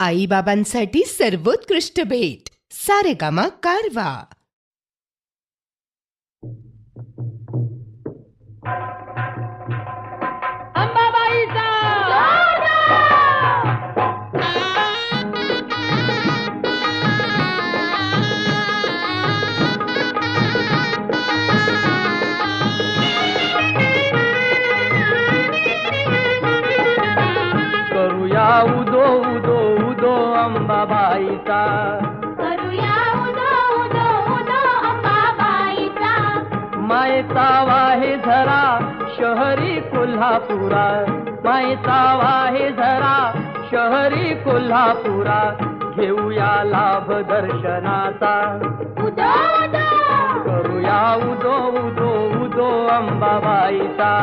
आईबाबांसाठी सर्वोत्कृष्ट भेट सारेगामा कारवा. अंबाबाईचा करूया उदो उदो उदो अंबाबाईचा, करूया उदो उदो उदो अंबाबाईचा. मायेचा वाहे झरा शहरी कोल्हापुरा, मायेचा वाहे झरा शहरी कोल्हापुरा, घेऊया लाभ दर्शनाचा. उदो उदो करूया उदो उदो उदो अंबाबाईचा.